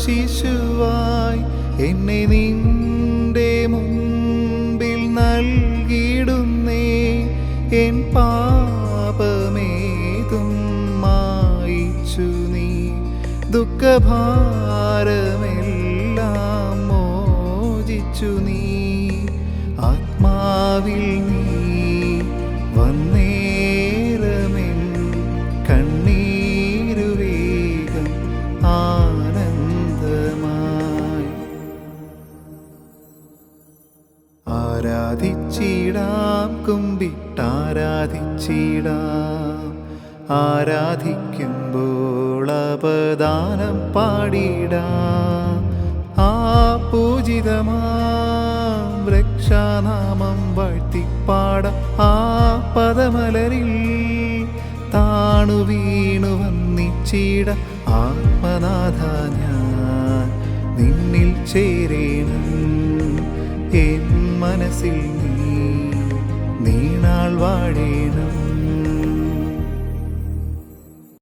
ശിശുവായി എന്നെ നിന്റെ മുമ്പിൽ നൽകിടുന്നേ. എൻ പാപമേതും മായിച്ചു നീ, ദുഃഖഭാരമെല്ലാം മോചിച്ചു നീ. ആത്മാവിൽ നീ വന്നേരമെൻ കണ്ണീരുവേഗം ആനന്ദമായി. ആരാധിച്ചിടാം, കുമ്പിട്ടാരാധിച്ചിടാം. ആരാധിക്കുമ്പോൾ അപദാനം പാടിടാം. ആ പൂജിതമാം രക്ഷാനാമം വാഴ്ത്തിപ്പാടാം. ആ പദമലരിൽ താണു വീണു വന്നിച്ചിടാം. ആത്മനാഥ ഞാൻ നിന്നിൽ ചേരേണം. എൻ മനസ്സിൽ നീ നീണാൾ വാഴേണം.